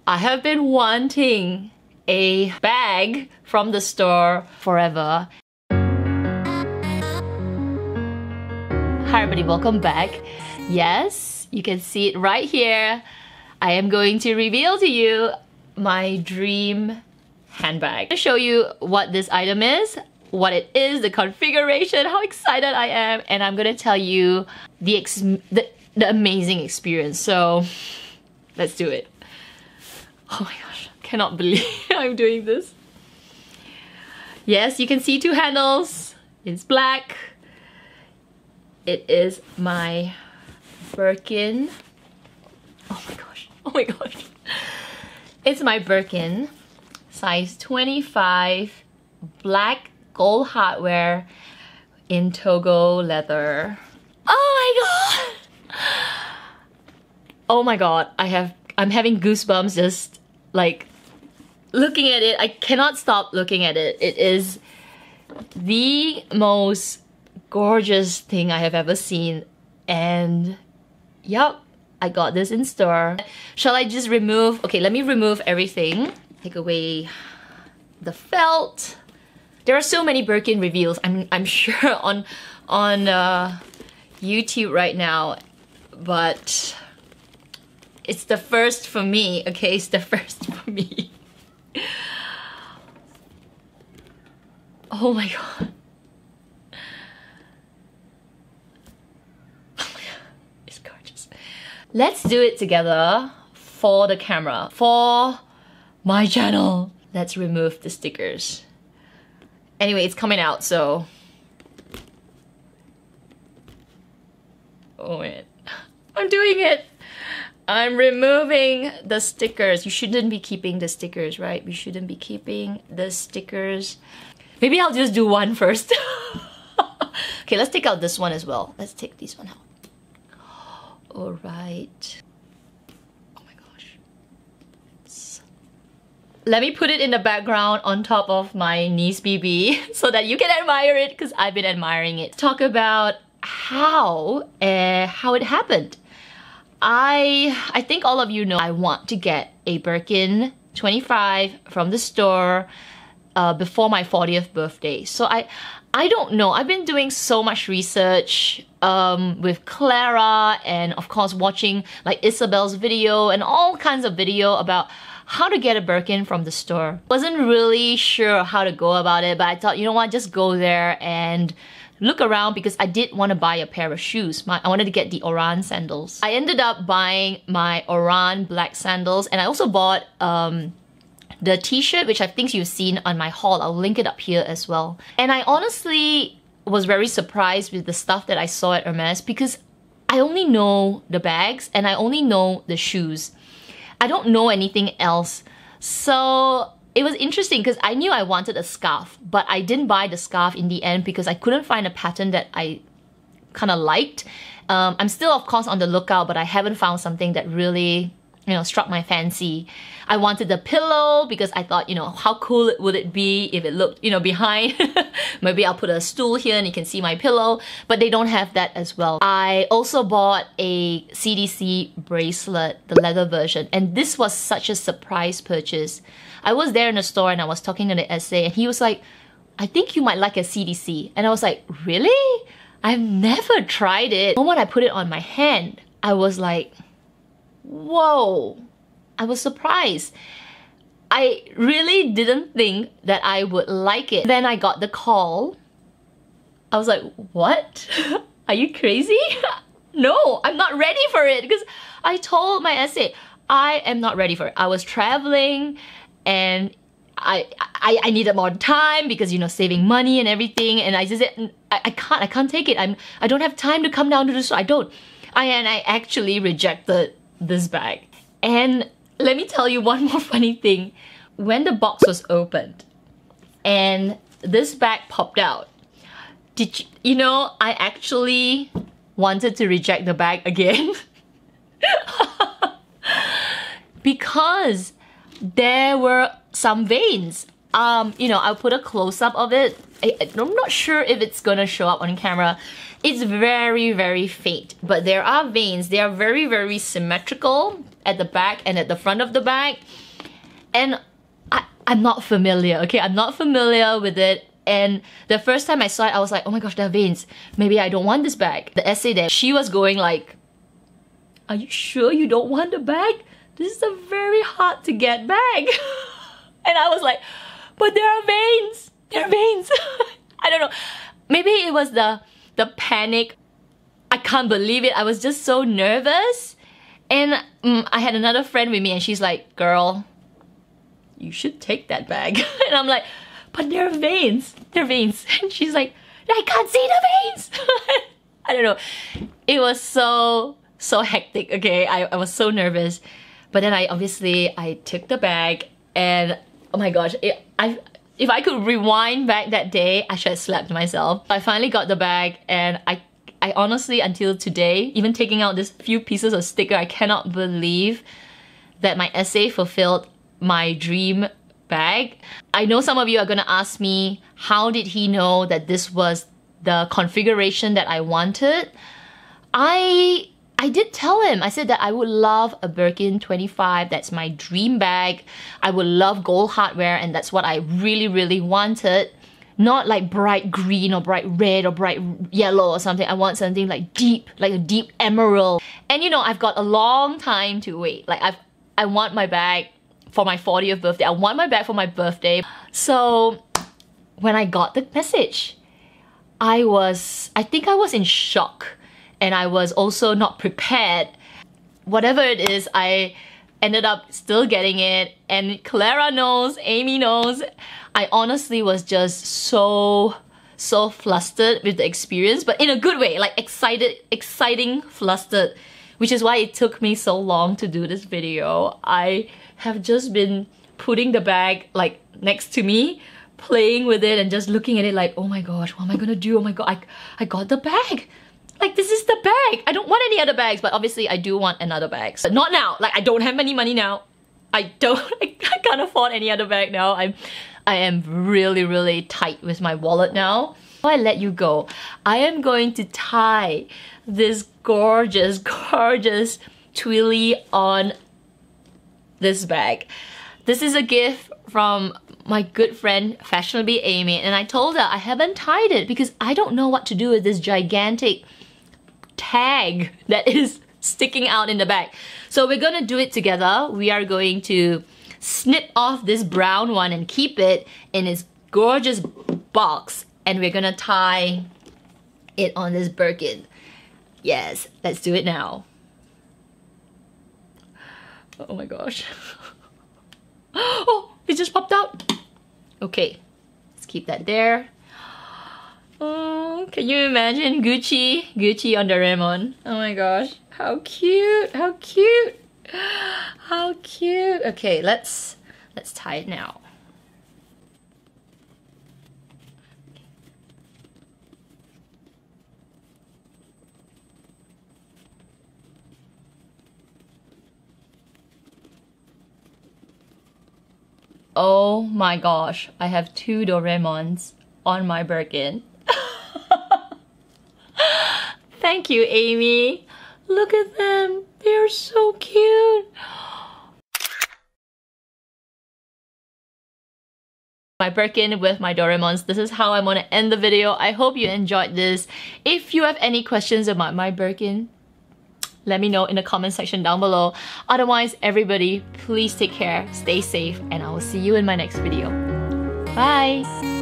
I have been wanting a bag from the store forever. Hi everybody, welcome back. Yes, you can see it right here. I am going to reveal to you my dream handbag. I'm going to show you what this item is, what it is, the configuration, how excited I am, and I'm going to tell you the amazing experience. So let's do it. Oh my gosh, cannot believe I'm doing this. Yes, you can see two handles. It's black. It is my Birkin. Oh my gosh, oh my gosh. It's my Birkin, size 25, black gold hardware in Togo leather. Oh my god! Oh my god, I'm having goosebumps just like looking at it. I cannot stop looking at it. It is the most gorgeous thing I have ever seen, and yup, I got this in store. Shall I just remove? Okay, let me remove everything. Take away the felt. There are so many Birkin reveals, I'm sure on YouTube right now, but it's the first for me. Okay, it's the first for me. Oh my god. It's gorgeous. Let's do it together for the camera, for my channel. Let's remove the stickers. Anyway, it's coming out, so... Oh man, I'm doing it! I'm removing the stickers. You shouldn't be keeping the stickers, right? You shouldn't be keeping the stickers. Maybe I'll just do one first. Okay, let's take out this one as well. Let's take this one out. Alright. Oh my gosh. Let me put it in the background on top of my niece BB so that you can admire it, because I've been admiring it. Talk about how it happened. I think all of you know I want to get a Birkin 25 from the store before my 40th birthday. So I don't know. I've been doing so much research with Clara, and of course watching like Isabel's video and all kinds of video about how to get a Birkin from the store. Wasn't really sure how to go about it, but I thought, you know what, just go there and look around, because I did want to buy a pair of shoes. I wanted to get the Oran sandals. I ended up buying my Oran black sandals, and I also bought the t-shirt, which I think you've seen on my haul. I'll link it up here as well. And I honestly was very surprised with the stuff that I saw at Hermes, because I only know the bags and I only know the shoes. I don't know anything else. So it was interesting because I knew I wanted a scarf, but I didn't buy the scarf in the end because I couldn't find a pattern that I kind of liked. I'm still of course on the lookout, but I haven't found something that really, you know, struck my fancy. I wanted the pillow because I thought, you know, how cool would it be if it looked, you know, behind. Maybe I'll put a stool here and you can see my pillow, but they don't have that as well. I also bought a CDC bracelet, the leather version, and this was such a surprise purchase. I was there in the store and I was talking to the SA, and he was like, I think you might like a CDC. And I was like, really? I've never tried it. The moment I put it on my hand, I was like, whoa. I was surprised. I really didn't think that I would like it. Then I got the call. I was like, what? Are you crazy? No, I'm not ready for it, because I told my SA, I am not ready for it. I was traveling and I needed more time because, you know, saving money and everything, and I just said, I can't take it. I don't have time to come down to the store. I actually rejected this bag. And let me tell you one more funny thing. When the box was opened and this bag popped out, you know, I actually wanted to reject the bag again. Because there were some veins. You know, I'll put a close-up of it. I'm not sure if it's gonna show up on camera. It's very, very faint, but there are veins. They are very, very symmetrical. at the back and at the front of the bag. And I'm not familiar, okay? I'm not familiar with it. And the first time I saw it, I was like, oh my gosh, there are veins. Maybe I don't want this bag. The essay there, she was going like, are you sure you don't want the bag? This is a very hard to get bag. And I was like, but there are veins. There are veins. I don't know. Maybe it was the panic. I can't believe it. I was just so nervous. And I had another friend with me and she's like, girl, you should take that bag. And I'm like, but there are veins. There are veins. And she's like, I can't see the veins. I don't know. It was so hectic, okay? I was so nervous. But then I took the bag and oh my gosh, if I could rewind back that day, I should have slapped myself. I finally got the bag and I honestly, until today, even taking out this few pieces of sticker, I cannot believe that my essay fulfilled my dream bag. I know some of you are gonna ask me, how did he know that this was the configuration that I wanted? I did tell him, I said that I would love a Birkin 25, that's my dream bag. I would love gold hardware and that's what I really, really wanted. Not like bright green or bright red or bright yellow or something. I want something like deep, like a deep emerald. And you know, I've got a long time to wait. Like I want my bag for my 40th birthday. I want my bag for my birthday. So when I got the message, I think I was in shock. And I was also not prepared. Whatever it is, I ended up still getting it. And Clara knows, Amy knows. I honestly was just so flustered with the experience, but in a good way, like exciting, flustered, which is why it took me so long to do this video. I have just been putting the bag like next to me, playing with it and just looking at it like, oh my gosh, what am I gonna do? Oh my god, I got the bag. Like, this is the bag. I don't want any other bags, but obviously I do want another bag. But not now. Like, I don't have any money now. I can't afford any other bag now. I am really tight with my wallet now. Before I let you go, I am going to tie this gorgeous twilly on this bag. This is a gift from my good friend Fashionably Amy, and I told her I haven't tied it because I don't know what to do with this gigantic tag that is sticking out in the bag. So we're gonna do it together. We are going to snip off this brown one and keep it in its gorgeous box, and we're gonna tie it on this Birkin. Yes, let's do it now. Oh my gosh. Oh, it just popped out. Okay, let's keep that there. Oh, can you imagine Gucci on Doraemon? Oh my gosh, how cute, how cute, how cute. Okay, let's tie it now. Oh my gosh, I have 2 Doraemons on my Birkin. Thank you, Amy. Look at them. They're so cute. My Birkin with my Doraemons. This is how I'm gonna end the video. I hope you enjoyed this. If you have any questions about my Birkin, let me know in the comment section down below. Otherwise, everybody, please take care, stay safe, and I will see you in my next video. Bye!